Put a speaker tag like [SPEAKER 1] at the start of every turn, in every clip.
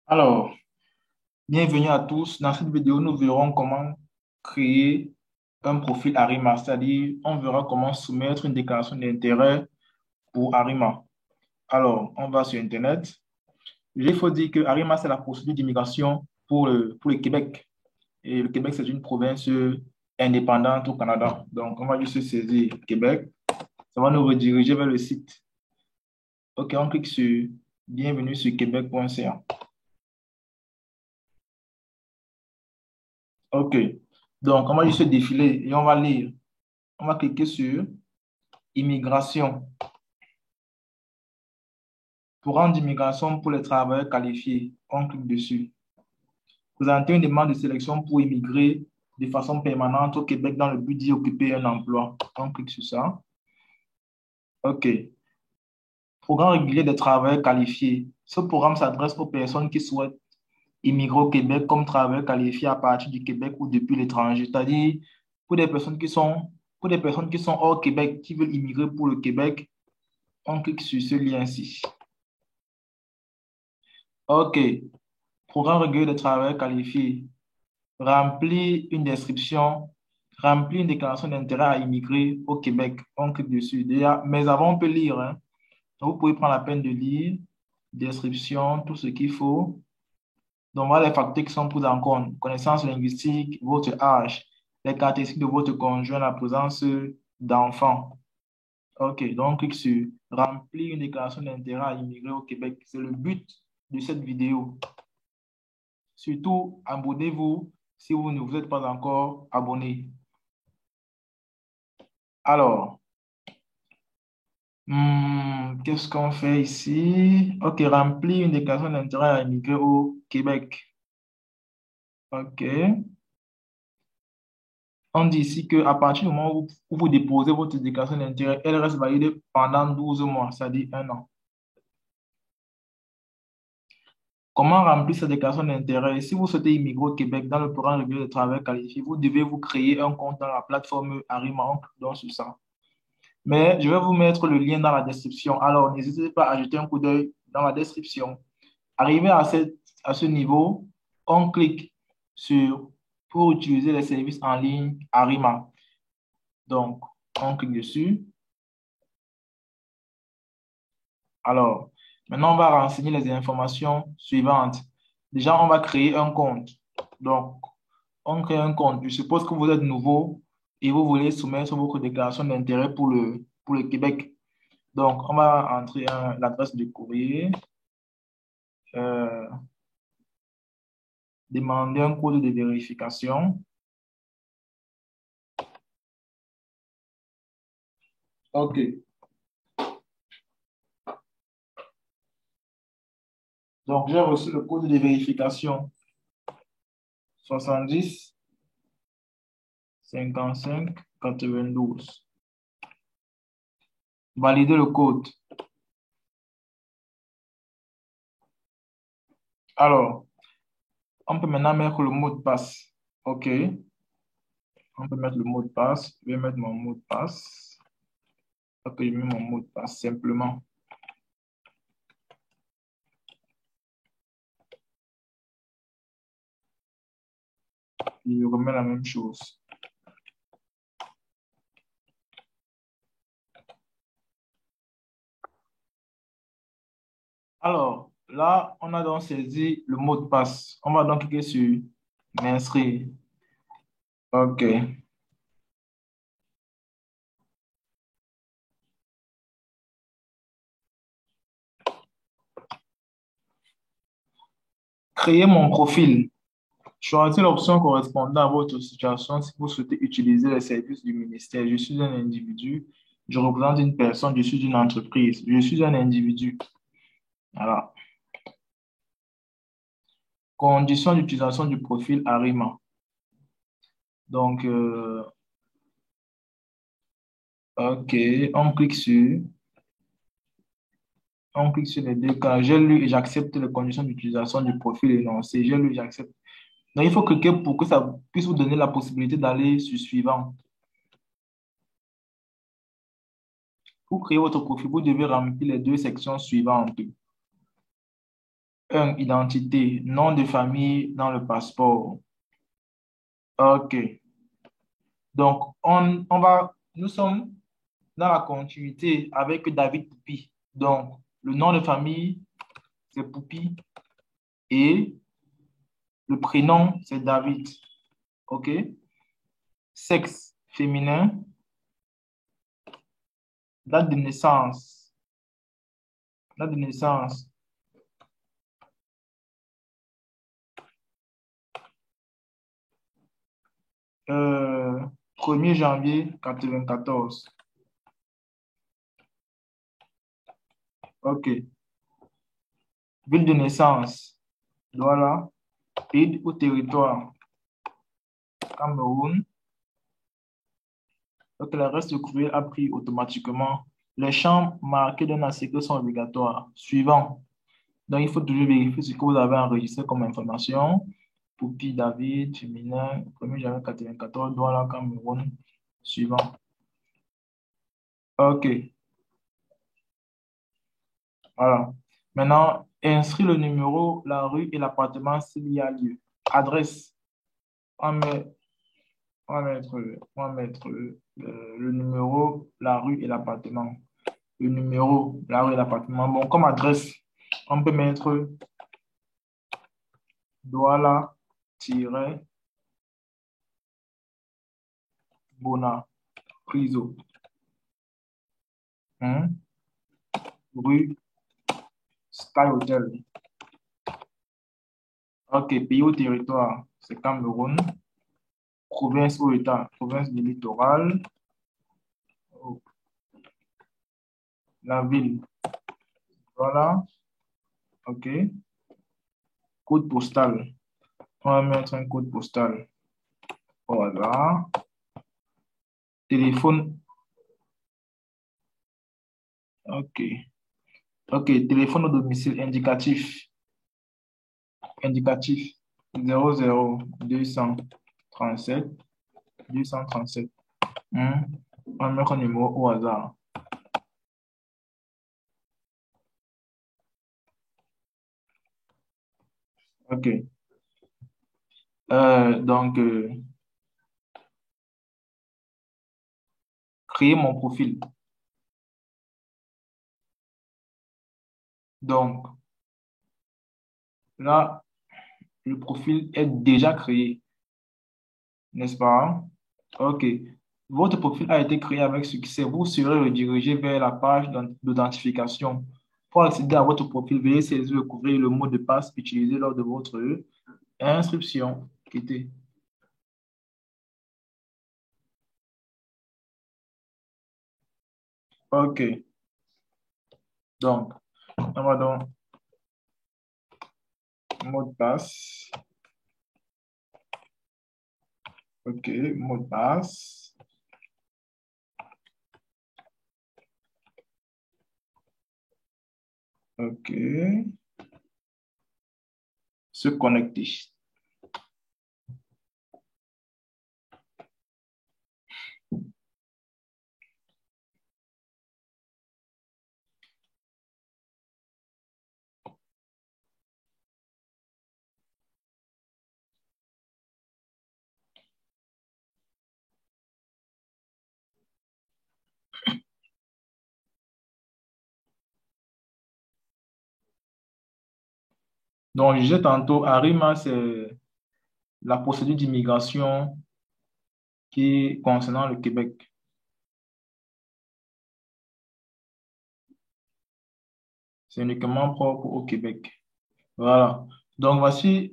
[SPEAKER 1] Alors, bienvenue à tous. Dans cette vidéo, nous verrons comment créer un profil Arima, c'est-à-dire on verra comment soumettre une déclaration d'intérêt pour Arima. Alors, on va sur Internet. Il faut dire que Arima, c'est la procédure d'immigration pour le Québec. Et le Québec, c'est une province indépendante au Canada. Donc, on va juste saisir Québec. Ça va nous rediriger vers le site. OK, on clique sur bienvenue sur québec.ca. OK. Donc, on va juste défiler et on va lire. On va cliquer sur immigration. Pour rendre immigration pour les travailleurs qualifiés, on clique dessus. Présenter une demande de sélection pour immigrer de façon permanente au Québec dans le but d'y occuper un emploi. On clique sur ça. OK. Programme régulier des travailleurs qualifiés. Ce programme s'adresse aux personnes qui souhaitent immigrer au Québec comme travailleurs qualifiés à partir du Québec ou depuis l'étranger. C'est-à-dire pour des personnes qui sont hors Québec, qui veulent immigrer pour le Québec, on clique sur ce lien-ci. OK. Programme régulier de travailleurs qualifiés. Remplir une description, remplir une déclaration d'intérêt à immigrer au Québec. On clique dessus. Déjà, mais avant, on peut lire, hein. Donc, vous pouvez prendre la peine de lire, description, tout ce qu'il faut. Donc, voilà les facteurs qui sont pris en compte. Connaissances linguistiques, votre âge, les caractéristiques de votre conjoint, la présence d'enfants. OK, donc, on clique sur remplir une déclaration d'intérêt à immigrer au Québec. C'est le but de cette vidéo. Surtout, abonnez-vous si vous ne vous êtes pas encore abonné. Alors, qu'est-ce qu'on fait ici? OK, remplir une déclaration d'intérêt à immigrer au Québec. OK. On dit ici qu'à partir du moment où vous déposez votre déclaration d'intérêt, elle reste valide pendant 12 mois, c'est-à-dire un an. Comment remplir cette déclaration d'intérêt? Si vous souhaitez immigrer au Québec dans le programme régulier de travail qualifié, vous devez vous créer un compte dans la plateforme Arimank, donc sur ça. Mais je vais vous mettre le lien dans la description. Alors, n'hésitez pas à jeter un coup d'œil dans la description. Arrivé à ce niveau, on clique sur pour utiliser les services en ligne Arima. Donc, on clique dessus. Alors, maintenant, on va renseigner les informations suivantes. Déjà, on va créer un compte. Donc, on crée un compte. Je suppose que vous êtes nouveau et vous voulez soumettre votre déclaration d'intérêt pour le Québec. Donc, on va entrer l'adresse du courrier, euh, demander un code de vérification. OK. Donc, j'ai reçu le code de vérification 70 55 92. Valider le code. Alors, on peut maintenant mettre le mot de passe. OK. On peut mettre le mot de passe. Je vais mettre mon mot de passe. OK, je mets mon mot de passe simplement. Je remets la même chose. Alors, là, on a donc saisi le mot de passe. On va donc cliquer sur m'inscrire. OK. Créer mon profil. Choisissez l'option correspondant à votre situation si vous souhaitez utiliser les services du ministère. Je suis un individu, je représente une personne, je suis une entreprise, je suis un individu. Voilà. Conditions d'utilisation du profil Arima. Donc, OK, on clique sur les deux cas. J'ai lu et j'accepte les conditions d'utilisation du profil énoncé. J'ai lu et j'accepte. Donc, il faut cliquer pour que ça puisse vous donner la possibilité d'aller sur suivant. Pour créer votre profil, vous devez remplir les deux sections suivantes. 1. Identité, nom de famille dans le passeport. OK. Donc, nous sommes dans la continuité avec David Poupi. Donc, le nom de famille, c'est Poupi et le prénom, c'est David. OK? Sexe féminin, date de naissance. Date de naissance, 1er janvier 94. OK. Ville de naissance, voilà. Pays ou territoire, Cameroun. Donc, le reste du courrier a pris automatiquement. Les champs marqués d'un article sont obligatoires. Suivant. Donc, il faut toujours vérifier ce que vous avez enregistré comme information. Poupi David, féminin, 1er janvier 94, Douala, Cameroun. Suivant. OK. Voilà. Maintenant, inscris le numéro, la rue et l'appartement s'il y a lieu. Adresse. On met, on va mettre le numéro, la rue et l'appartement. Le numéro, la rue et l'appartement. Bon, comme adresse, on peut mettre Douala-Bona, Priso. Hein? Rue Sky Hotel. OK, pays au territoire, c'est Cameroun. Province ou État, province du littoral. Oh, la ville, voilà. OK. Code postal. On va mettre un code postal. Voilà. Téléphone. OK. OK. Téléphone au domicile indicatif. Indicatif. 00 237 237. On va mettre un numéro au hasard. OK. Donc, créer mon profil. Donc, là, le profil est déjà créé, n'est-ce pas? OK. Votre profil a été créé avec succès. Vous serez redirigé vers la page d'authentification. Pour accéder à votre profil, veuillez saisir et couvrir le mot de passe utilisé lors de votre inscription. Quittez. OK. Donc, on va donc mot de passe. OK, mot de passe. OK. Se connecter. Donc, je disais tantôt, ARIMA, c'est la procédure d'immigration qui est concernant le Québec. C'est uniquement propre au Québec. Voilà. Donc, voici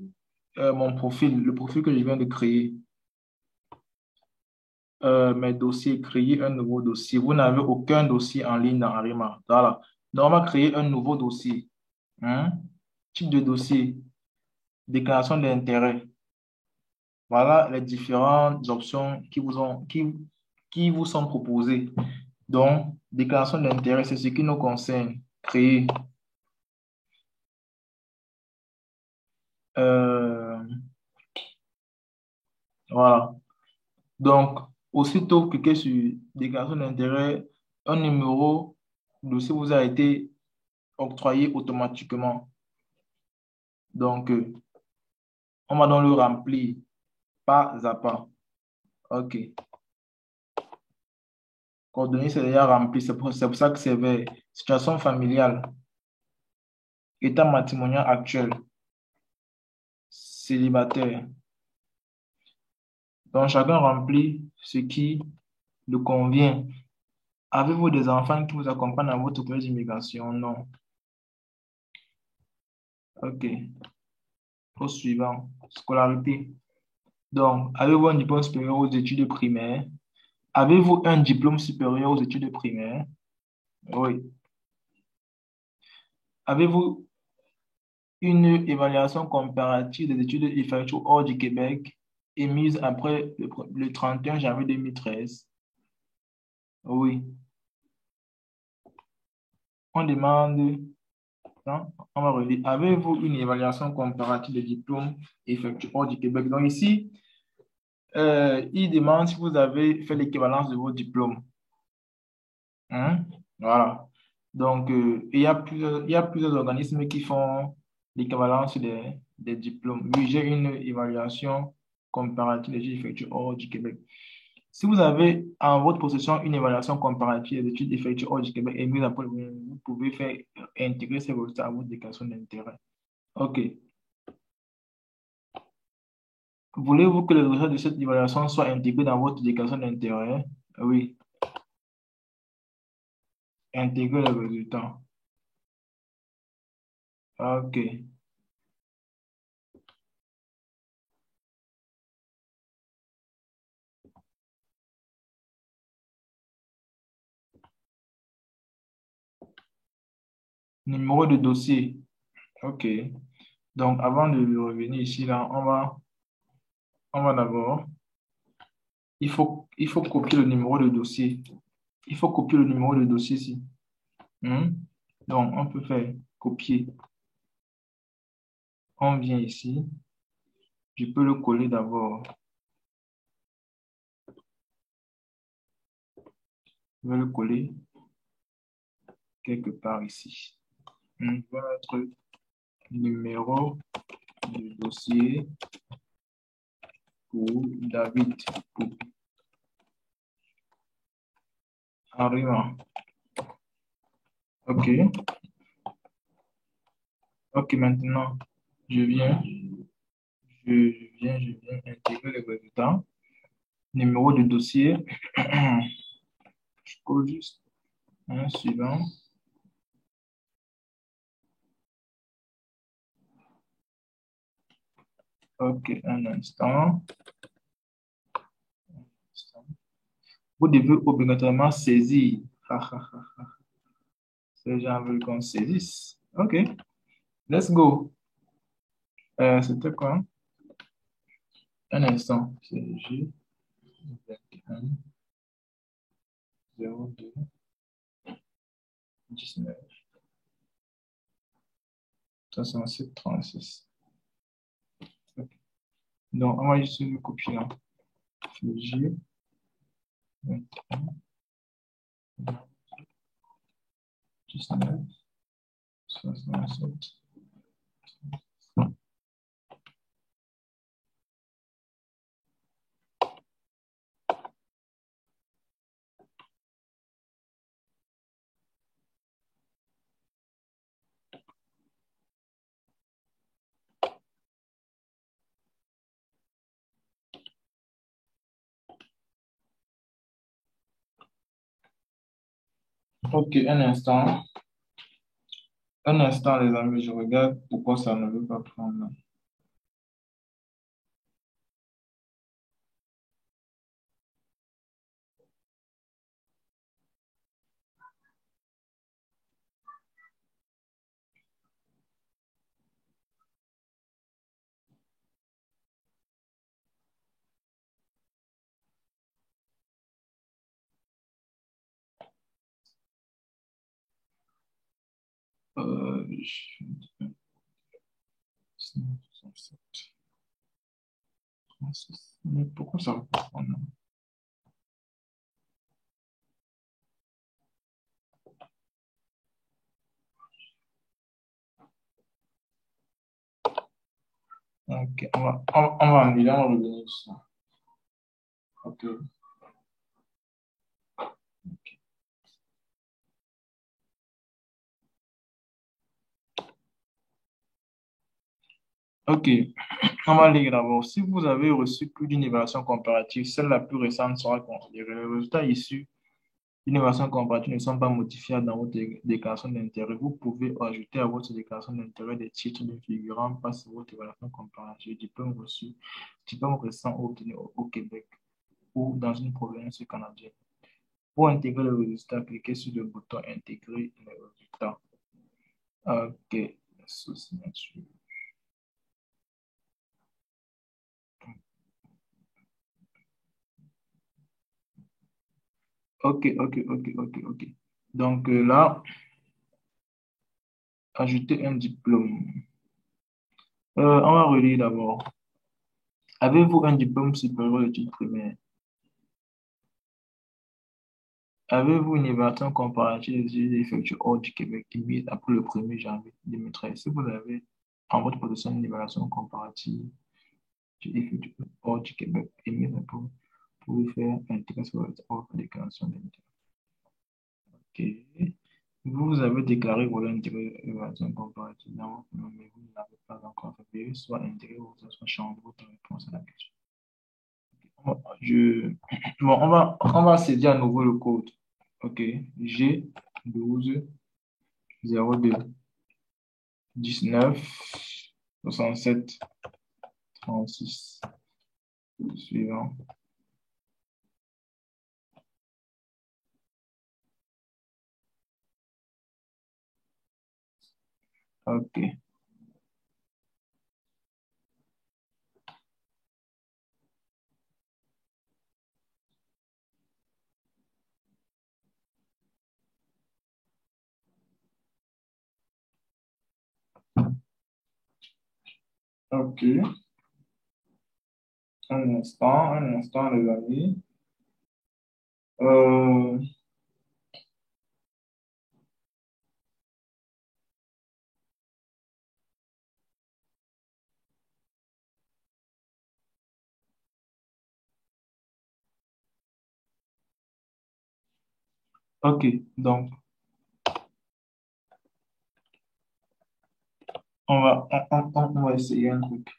[SPEAKER 1] mon profil, le profil que je viens de créer. Mes dossiers, créer un nouveau dossier. Vous n'avez aucun dossier en ligne dans Arima. Voilà. Donc, on va créer un nouveau dossier. Hein? Type de dossier, déclaration d'intérêt. Voilà les différentes options qui vous sont proposées. Donc, déclaration d'intérêt, c'est ce qui nous concerne. Créer. Euh, voilà. Donc, aussitôt cliquez sur déclaration d'intérêt, un numéro de dossier vous a été octroyé automatiquement. Donc, on va donc le remplir pas à pas. OK. Coordonnées, c'est déjà rempli. C'est pour ça que c'est vert. Situation familiale. État matrimonial actuel. Célibataire. Donc, chacun remplit ce qui le convient. Avez-vous des enfants qui vous accompagnent dans votre projet d'immigration? Non. OK. Au suivant. Scolarité. Donc, avez-vous un diplôme supérieur aux études primaires? Avez-vous un diplôme supérieur aux études primaires? Oui. Avez-vous une évaluation comparative des études effectuées hors du Québec émise après le 31 janvier 2013? Oui. On demande, non, on va relire. Avez-vous une évaluation comparative des diplômes effectués hors du Québec? Donc ici, il demande si vous avez fait l'équivalence de vos diplômes. Hein? Voilà. Donc, il y a plusieurs organismes qui font l'équivalence des diplômes. Oui, j'ai une évaluation comparative des études effectuées hors du Québec. Si vous avez en votre possession une évaluation comparative des études effectuées hors du Québec et mise après, vous pouvez faire intégrer ces résultats à votre déclaration d'intérêt. OK. Voulez-vous que les résultats de cette évaluation soient intégrés dans votre déclaration d'intérêt? Oui. Intégrer les résultats. OK. Numéro de dossier. OK. Donc, avant de revenir ici, là, on va d'abord, il faut copier le numéro de dossier. Il faut copier le numéro de dossier ici. Hmm? Donc, on peut faire copier. On vient ici. Je peux le coller d'abord. Je vais le coller quelque part ici. Je vais mettre numéro de dossier pour David. Pour Arrivant. OK. OK, maintenant, je viens, je viens intégrer les résultats. Numéro de dossier. Je colle juste un suivant. OK, un instant. Vous devez obligatoirement saisir. Ces gens veulent qu'on saisisse. OK, let's go. C'était quoi? Un instant. C'est J 21 02 19 67 36. OK. Donc, on va juste le copier là. C'est J 21 19 67. OK, un instant. Un instant, les amis, je regarde pourquoi ça ne veut pas prendre. Euh, je- 67, 36. Mais pourquoi ça ne veut pas prendre? Ok, on va annuler, on va revenir sur ça. Ok. Ok, on va lire d'abord. Si vous avez reçu plus d'une évaluation comparative, celle la plus récente sera considérée. Les résultats issus d'une évaluation comparative ne sont pas modifiables dans votre déclaration d'intérêt. Vous pouvez ajouter à votre déclaration d'intérêt des titres ne figurant pas sur votre évaluation comparative, diplôme reçu, diplôme récent obtenu au Québec ou dans une province canadienne. Pour intégrer le résultat, cliquez sur le bouton Intégrer les résultats. Ok, sous signature. Ok, ok, ok, ok, ok. Donc là, ajouter un diplôme. On va relire d'abord. Avez-vous un diplôme supérieur d'études primaires? Avez-vous une évaluation comparative des études effectuées hors du Québec émise après le 1er janvier 2013? Si vous avez en votre possession une évaluation comparative effectuée hors du Québec émise après, vous pouvez faire intégrer sur votre déclaration d'intérêt. Ok. Vous avez déclaré vouloir intégrer l'évaluation comparative dans votre nom, mais vous ne l'avez pas encore fait. Veuillez soit intégrer ou soit changer votre réponse à la question. Je... Bon, on va saisir à nouveau le code. OK. G12 07 67 36. Suivant. OK. OK. Un instant, les amis. Euh, OK. Donc, on va essayer un truc.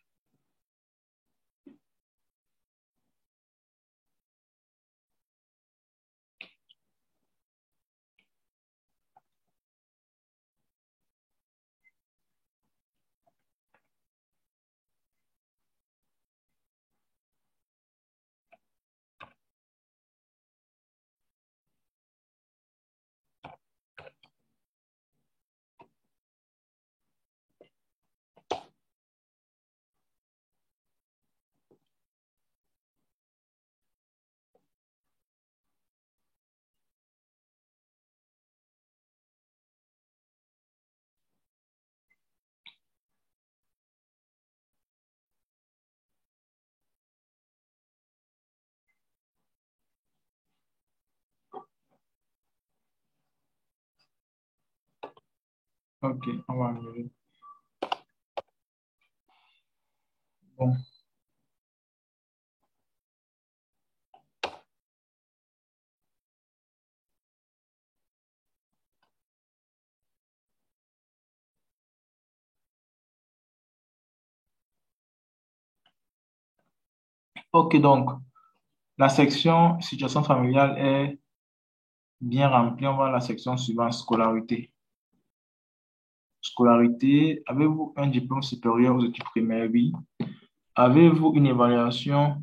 [SPEAKER 1] OK. On va annuler. Bon. OK. Donc, la section situation familiale est bien remplie. On va à la section suivante, scolarité. Scolarité, avez-vous un diplôme supérieur aux études primaires? Oui. Avez-vous une évaluation?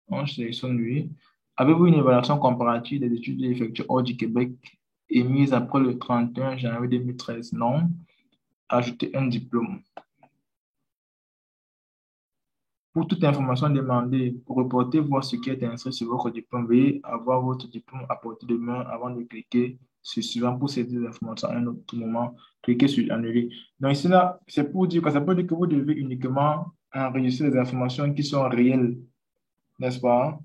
[SPEAKER 1] On sélectionne oui. Avez-vous une évaluation comparative des études effectuées hors du Québec émise après le 31 janvier 2013? Non. Ajoutez un diplôme. Pour toute information demandée, pour reporter voir ce qui est inscrit sur votre diplôme, veuillez avoir votre diplôme à portée de main avant de cliquer sur suivant pour saisir des informations à un autre moment. Cliquez sur annuler. Donc ici, là, c'est pour dire que ça peut dire que vous devez uniquement enregistrer les informations qui sont réelles, n'est-ce pas?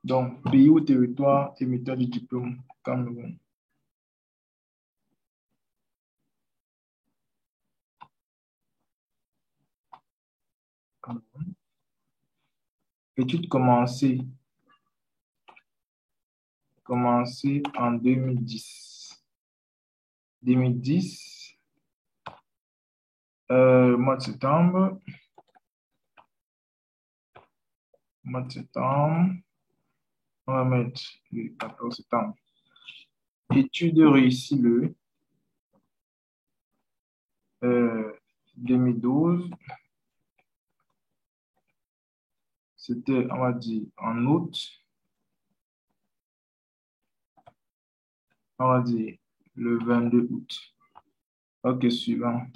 [SPEAKER 1] Donc, pays ou territoire émetteur du diplôme, Cameroun. Études commencées. Commencé en 2010. 2010, mois de septembre. Mois de septembre. On va mettre le 14 septembre. Études réussies le 2012. C'était, on va dire, en août. On va dire le 22 août. Ok, suivant.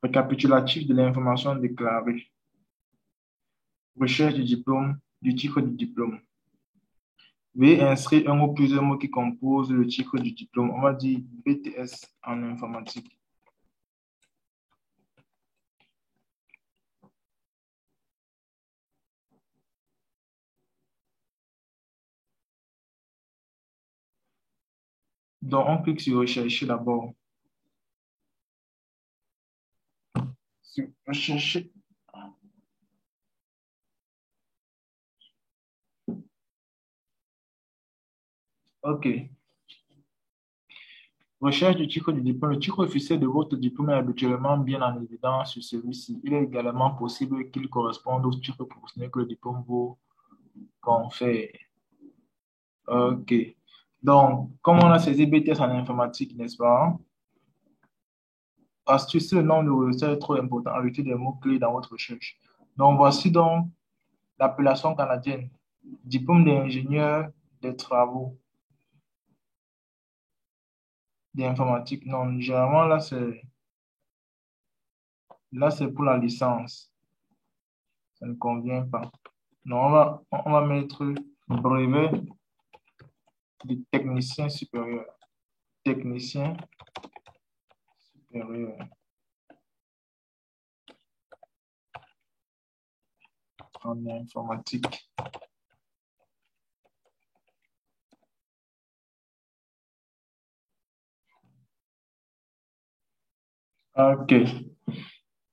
[SPEAKER 1] Récapitulatif de l'information déclarée. Recherche du diplôme, du titre du diplôme. Veuillez inscrire un ou plusieurs mots qui composent le titre du diplôme. On va dire BTS en informatique. Donc, on clique sur rechercher d'abord. Sur rechercher. OK. Recherche du titre du diplôme. Le titre officiel de votre diplôme est habituellement bien en évidence sur celui-ci. Il est également possible qu'il corresponde au titre professionnel que le diplôme vous confère. OK. Donc, comme on a saisi BTS en informatique, n'est-ce pas? Astuce, le nombre de résultats est trop important. Ajoutez des mots-clés dans votre recherche. Donc, voici donc l'appellation canadienne. Diplôme d'ingénieur des travaux d'informatique. Non, généralement, là, c'est pour la licence. Ça ne convient pas. Non, on va mettre brevet de technicien supérieur. Technicien supérieur en informatique. OK.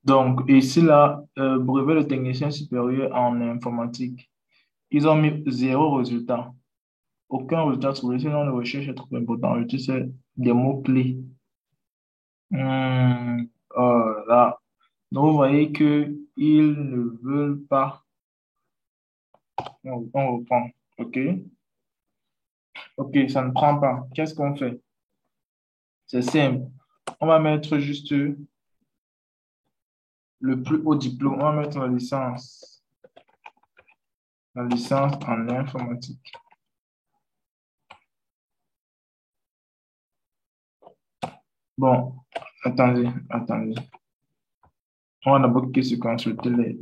[SPEAKER 1] Donc, ici, là, brevet de technicien supérieur en informatique. Ils ont mis zéro résultat. Aucun résultat trouvé. Sinon, la recherche est trop importante. Tu sais, des mots-clés. Oh là. Donc, vous voyez que ils ne veulent pas. On reprend. OK. OK, ça ne prend pas. Qu'est-ce qu'on fait? C'est simple. On va mettre juste le plus haut diplôme. On va mettre la licence. La licence en informatique. Bon, attendez. On va d'abord cliquer sur consulter l'aide.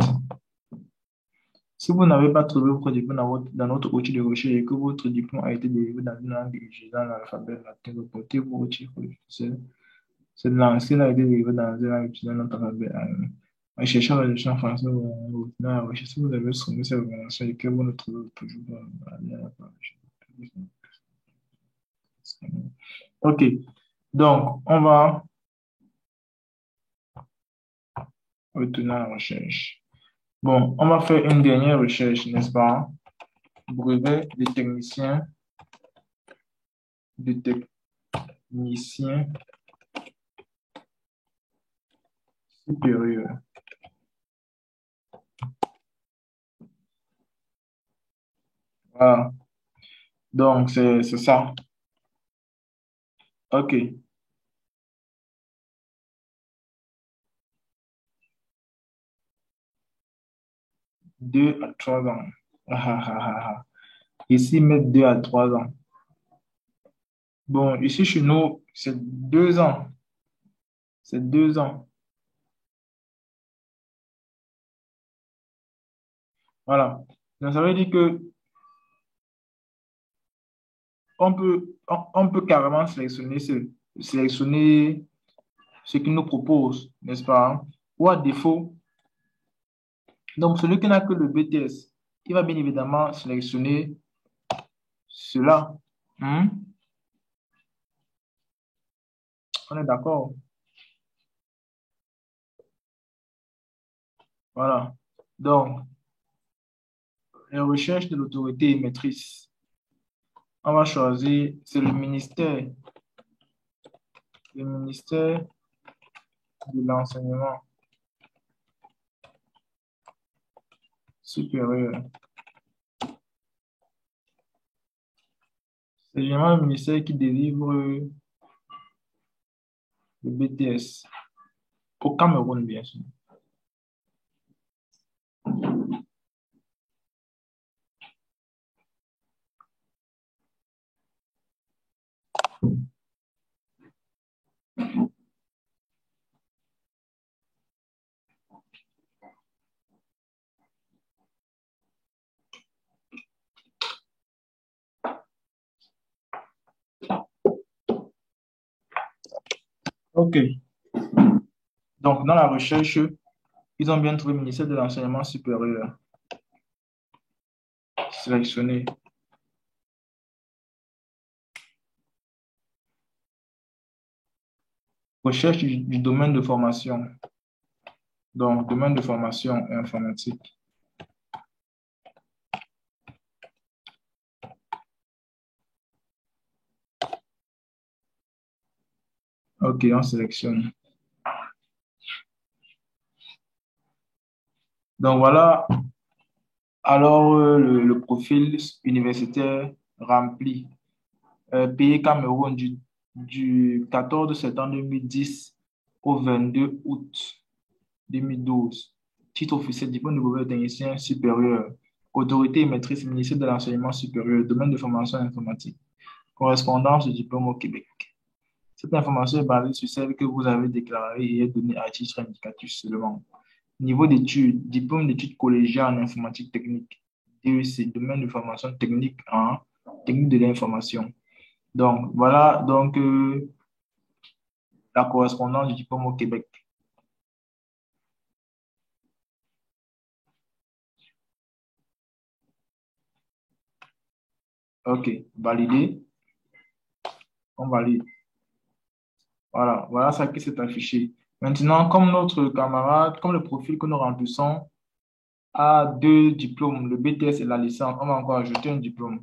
[SPEAKER 1] Si vous n'avez pas trouvé votre diplôme dans notre outil de recherche et que votre diplôme a été délivré dans une langue utilisant l'alphabet latin, reportez vos titres. Cette langue-ci a été délivrée dans une langue utilisant notre alphabet. En cherchant la version française ou dans la recherche, si vous avez soumis cette organisation et que vous ne trouvez toujours pas la page. OK. Donc, on va retourner à la recherche. Bon, on va faire une dernière recherche, n'est-ce pas? Brevet de technicien supérieur. Voilà. Donc, c'est ça. OK. 2 à 3 ans. Ah, ah, ah, ah, ah. Ici, mettre 2 à 3 ans. Bon, ici, chez nous, c'est 2 ans. C'est 2 ans. Voilà. Donc, ça veut dire que on peut carrément sélectionner ce qu'il nous propose, n'est-ce pas? Ou à défaut, donc celui qui n'a que le BTS, il va bien évidemment sélectionner cela. Hmm? On est d'accord. Voilà. Donc, les recherches de l'autorité émettrice. On va choisir, c'est le ministère de l'enseignement supérieur. C'est généralement le ministère qui délivre le BTS au Cameroun, bien sûr. OK. Donc, dans la recherche, ils ont bien trouvé le ministère de l'enseignement supérieur. Sélectionné. Recherche du domaine de formation. Donc, domaine de formation informatique. OK, on sélectionne. Donc, voilà. Alors, le profil universitaire rempli. Pays Cameroun du 14 septembre 2010 au 22 août 2012. Titre officiel, diplôme de brevet technicien supérieur. Autorité et maîtrise, ministère de l'enseignement supérieur, domaine de formation informatique. Correspondance de diplôme au Québec. Cette information est basée sur celle que vous avez déclarée et est donnée à titre indicatif seulement. Niveau d'études, diplôme d'études collégiales en informatique technique. DEC, domaine de formation technique en technique de l'information. Donc, voilà donc la correspondance du diplôme au Québec. OK, validé. On valide. Voilà, voilà ça qui s'est affiché. Maintenant, comme notre camarade, comme le profil que nous remplissons a deux diplômes, le BTS et la licence, on va encore ajouter un diplôme.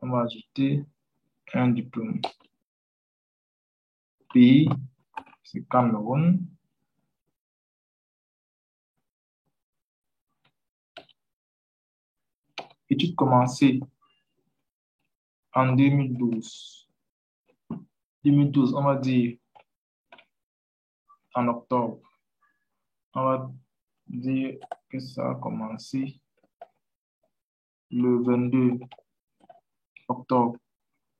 [SPEAKER 1] On va ajouter un diplôme. Pays, c'est Cameroun. Études commencées en 2012. 2012, on va dire en octobre. On va dire que ça a commencé le 22 octobre.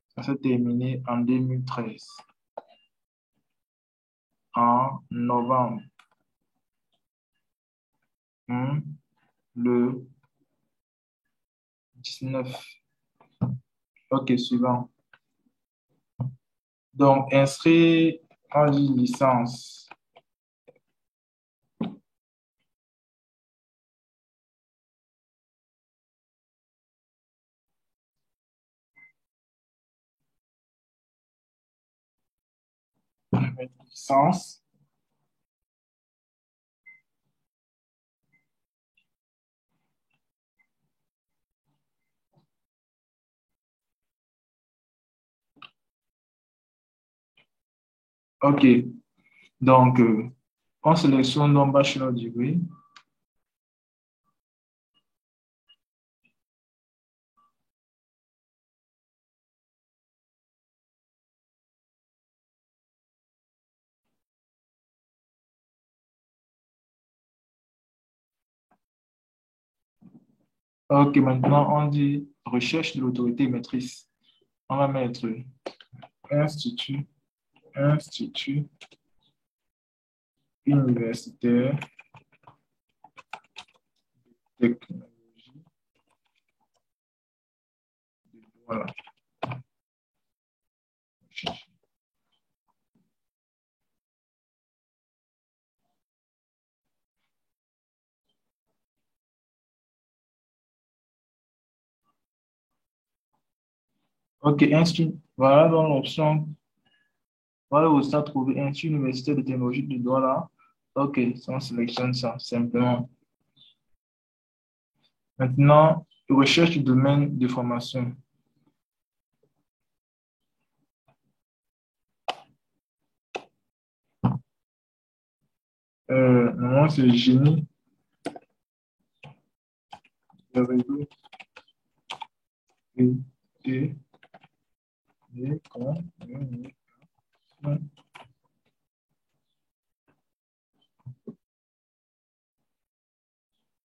[SPEAKER 1] Ça s'est terminé en 2013. En novembre, le 19. OK, suivant. Donc, inscrit en licence. Licence. OK. Donc, on sélectionne donc Bachelor Degree. OK, maintenant, on dit recherche de l'autorité maîtrise. On va mettre Institut, Institut universitaire de technologie. Voilà. OK, Institut. Voilà donc l'option. Voilà où ça trouvé Institut universitaire de technologie de Douala. OK, ça, on sélectionne ça simplement. Maintenant, recherche du domaine de formation. Normalement, c'est génie de réseau et des communications.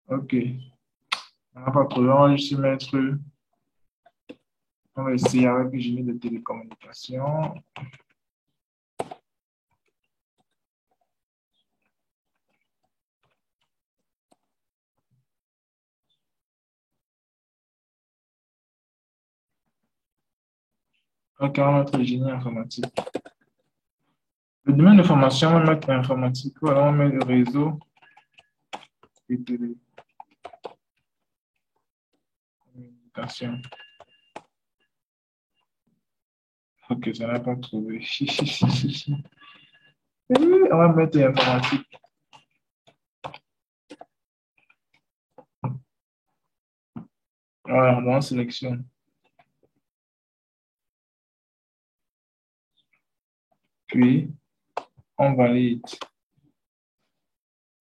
[SPEAKER 1] OK, on n'a pas trouvé, on va juste mettre, on va essayer avec le génie de télécommunications. OK, on va mettre le génie informatique. Le domaine de formation, on va mettre informatique. Voilà, on met le réseau et télécommunications. OK, ça n'a pas trouvé. On va mettre informatique. Voilà, on sélectionne. Puis, on valide.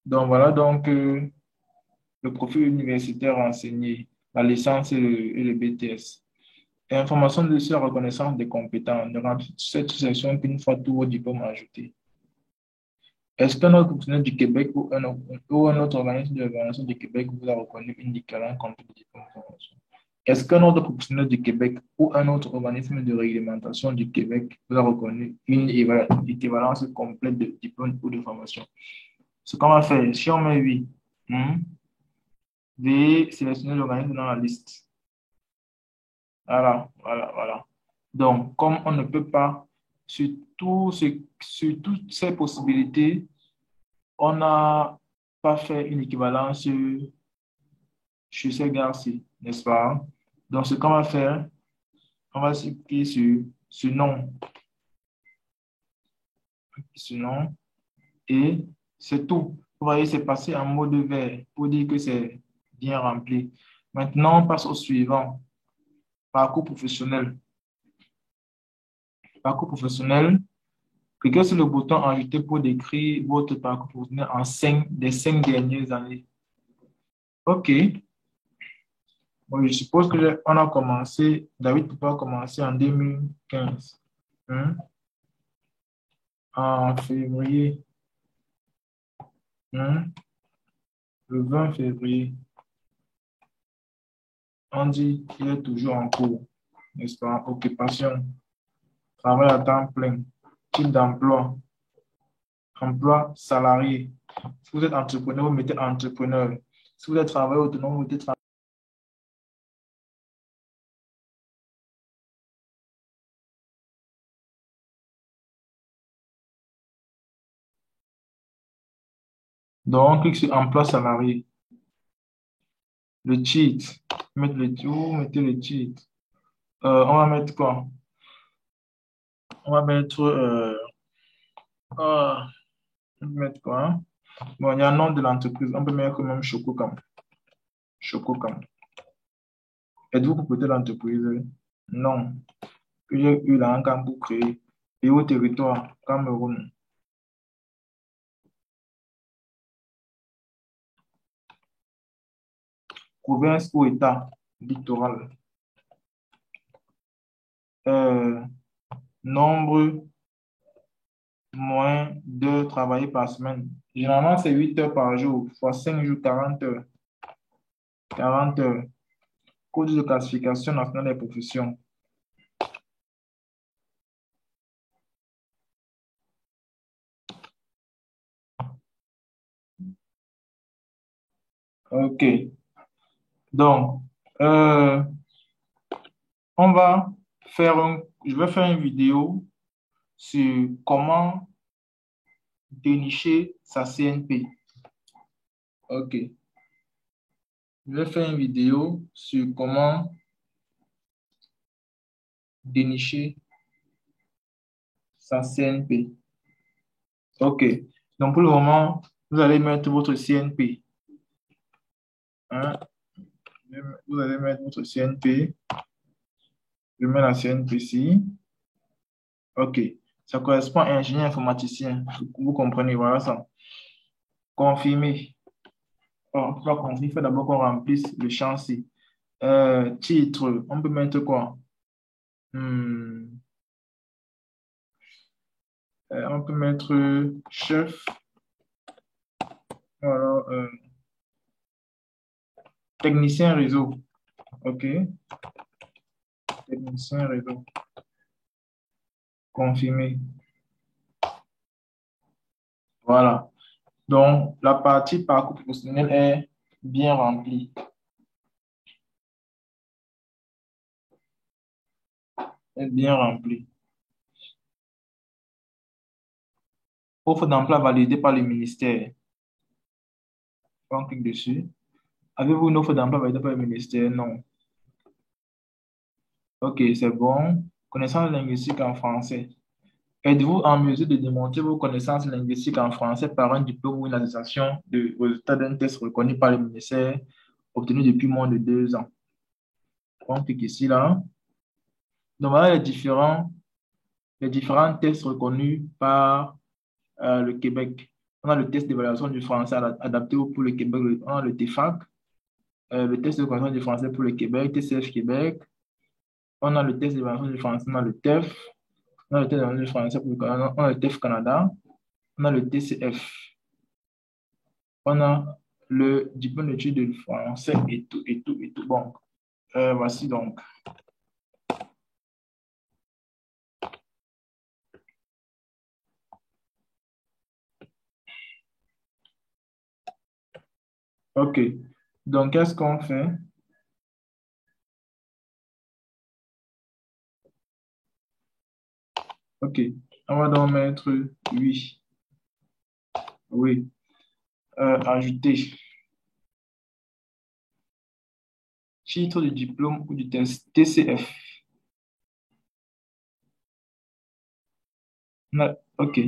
[SPEAKER 1] Donc, voilà donc le profil universitaire enseigné, la licence et le BTS. Information de sur reconnaissance des compétences. Ne remplissez cette section qu'une fois tout vos diplômes ajoutés. Est-ce qu'un autre professionnel du Québec ou un autre organisme de l'évaluation du Québec vous a reconnu une équivalent complet de diplôme de formation? Est-ce qu'un autre professionnel du Québec ou un autre organisme de réglementation du Québec vous a reconnu une équivalence complète de diplôme ou de formation? Ce qu'on va faire, si on met oui, veuillez sélectionner l'organisme dans la liste. Voilà, voilà, voilà. Donc, comme on ne peut pas, sur toutes ces possibilités, on n'a pas fait une équivalence sur ces gars-ci, n'est-ce pas? Donc, ce qu'on va faire, on va cliquer sur non, et c'est tout. Vous voyez, c'est passé en mode vert pour dire que c'est bien rempli. Maintenant, on passe au suivant, parcours professionnel. Parcours professionnel, cliquez sur le bouton ajouter pour décrire votre parcours professionnel en des 5 dernières années. OK. Bon, je suppose que on a commencé, David peut pas commencer en 2015, hein, en février, hein, le 20 février. On dit qu'il est toujours en cours, n'est-ce pas? Occupation, travail à temps plein, type d'emploi, emploi salarié. Si vous êtes entrepreneur, vous mettez entrepreneur. Si vous êtes travailleur autonome, vous mettez travailleur. Donc, on clique sur emploi salarié. Le cheat. Mettez le cheat. On va mettre quoi? On va mettre, ah, on va mettre quoi? Bon, il y a un nom de l'entreprise. On peut mettre même Chococam. Chococam. Êtes-vous propriétaire de l'entreprise? Non. J'ai eu la Cameroun pour créer. Et au territoire, Cameroun. Province ou État, littoral. Euh, Nombre moins de travailler par semaine. Généralement, c'est 8 heures par jour, fois 5 jours, 40 heures. 40 heures. Code de classification nationale des professions. OK. Donc, euh, on va je vais faire une vidéo sur comment dénicher sa CNP. OK. Je vais faire une vidéo sur comment dénicher sa CNP. OK. Donc, pour le moment, vous allez mettre votre CNP. Hein? Vous allez mettre votre CNP. Je mets la CNP ici. OK. Ça correspond à ingénieur informaticien. Vous comprenez, voilà ça. Confirmer. Bon, on va confirmer. Il faut d'abord qu'on remplisse le champ ci. Titre, on peut mettre quoi? Hmm, on peut mettre chef. Voilà, technicien réseau. OK. Technicien réseau. Confirmer. Voilà. Donc, la partie parcours professionnel est bien remplie. Est bien remplie. Offre d'emploi validée par le ministère. On clique dessus. Avez-vous une offre d'emploi validée par le ministère? Non. OK, c'est bon. Connaissances linguistiques en français. Êtes-vous en mesure de démontrer vos connaissances linguistiques en français par un diplôme ou une attestation de résultat d'un test reconnu par le ministère obtenu depuis moins de 2 ans? On clique ici, là. Donc, voilà les différents tests reconnus par le Québec. On a le test d'évaluation du français adapté pour le Québec. On a le TEFAC, le test de compréhension du français pour le Québec, TCF Québec. On a le test d'évaluation du français, on a le TEF. On a le test d'évaluation du français pour le Canada, on a le TEF Canada. On a le TCF. On a le diplôme d'études de français et tout, et tout, et tout. Bon, voici donc. OK. Donc, qu'est-ce qu'on fait? OK. On va donc mettre oui. Oui. Ajouter. Titre du diplôme ou du test TCF. OK.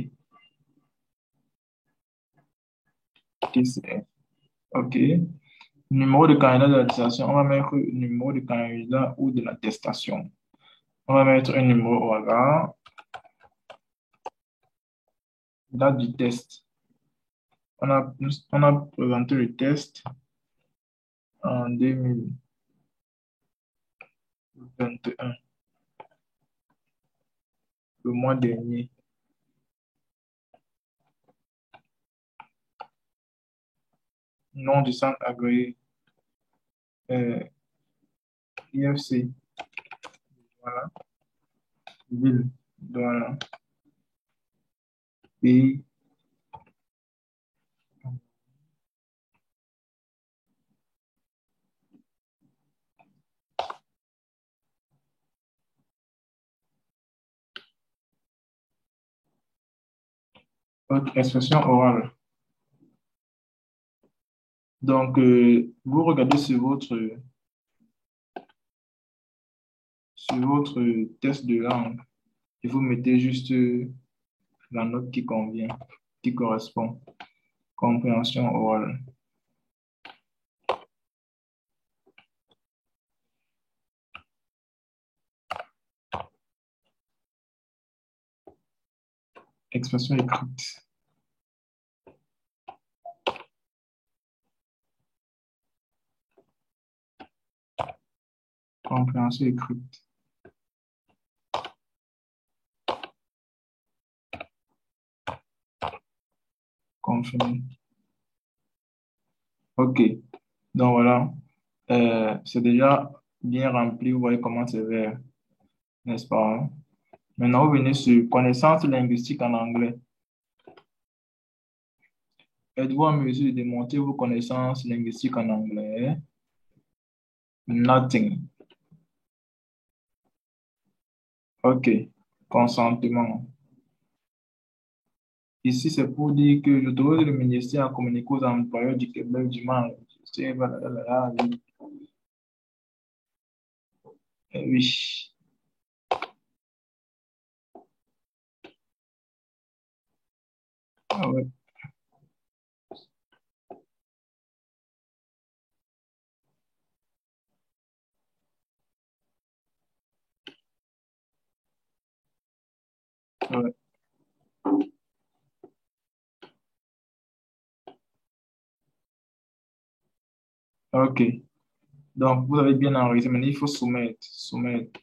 [SPEAKER 1] TCF. OK. Numéro de candidat de l'attestation. On va mettre numéro de candidat ou de l'attestation. On va mettre un numéro au hasard. Date du test. On a présenté le test en 2021, le mois dernier. Nom du centre agréé, IFC, voilà. Ville, voilà. Pays, autre expression orale. Donc, vous regardez sur votre test de langue et vous mettez juste la note qui convient, qui correspond. Compréhension orale. Expression écrite. Compréhension écrite. Confirmé. OK. Donc voilà. C'est déjà bien rempli. Vous voyez comment c'est vert, n'est-ce pas? Hein? Maintenant, vous venez sur connaissances linguistiques en anglais. Êtes-vous en mesure de démontrer vos connaissances linguistiques en anglais? Nothing. OK. Consentement. Ici, c'est pour dire que j'autorise le ministère à communiquer aux employeurs du Québec du Mans. C'est blablabla, oui. Oui. Ah ouais. Ouais. OK. Donc, vous avez bien enregistré. Maintenant, il faut soumettre. Soumettre.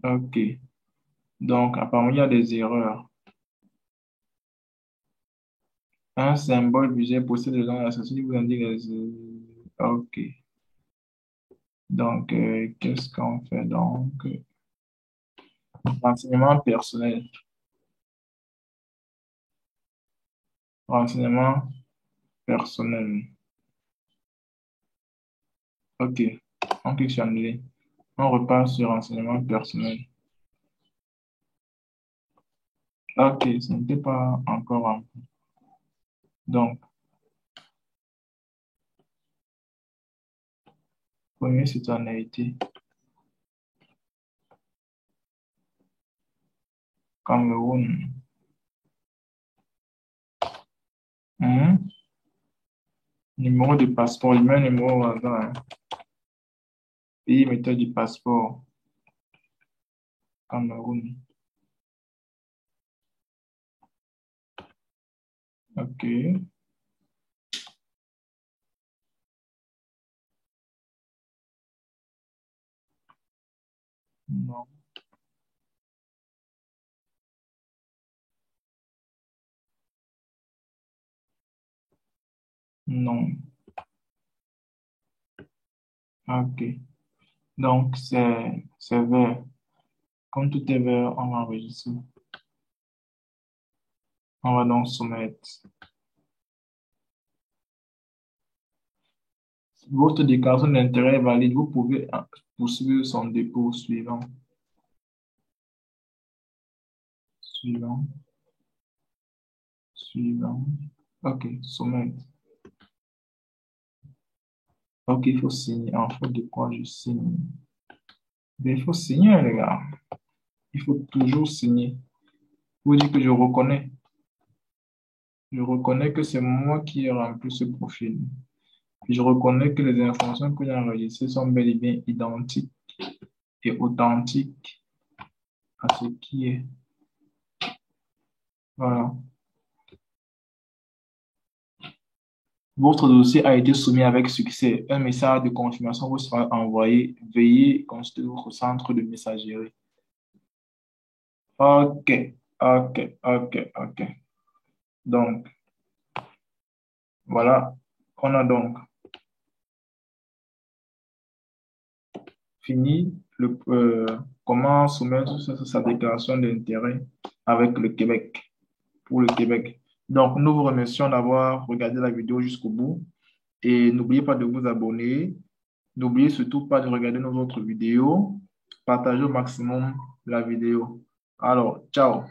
[SPEAKER 1] OK. Donc, apparemment, il y a des erreurs. Un symbole visuel possède dans la section qui vous indique OK. Donc, qu'est-ce qu'on fait donc? Renseignement personnel. Renseignement personnel. OK. On clique sur annuler. On repart sur renseignement personnel. OK, ce n'était pas encore rempli. Donc, premier citoyenneté. Cameroun. Hmm. Numéro de passeport. Il met un numéro au hasard, hein. Pays émetteur du passeport. Cameroun. OK. Non. Non. OK. Donc, c'est vert. Comme tout est vert, on va enregistrer. On va donc soumettre. Votre déclaration d'intérêt est valide. Vous pouvez poursuivre son dépôt suivant. Suivant. Suivant. OK. Soumettre. OK, il faut signer. En fait, de quoi je signe? Ben, il faut signer, les gars. Il faut toujours signer. Vous dites que je reconnais. Je reconnais que c'est moi qui ai rempli ce profil. Je reconnais que les informations que j'ai enregistrées sont bel et bien identiques et authentiques à ce qui est. Voilà. Votre dossier a été soumis avec succès. Un message de confirmation vous sera envoyé. Veuillez consulter votre centre de messagerie. OK, OK, OK, OK. Donc, voilà. On a donc fini comment soumettre sa déclaration d'intérêt avec le Québec, pour le Québec. Donc, nous vous remercions d'avoir regardé la vidéo jusqu'au bout et n'oubliez pas de vous abonner. N'oubliez surtout pas de regarder nos autres vidéos. Partagez au maximum la vidéo. Alors, ciao.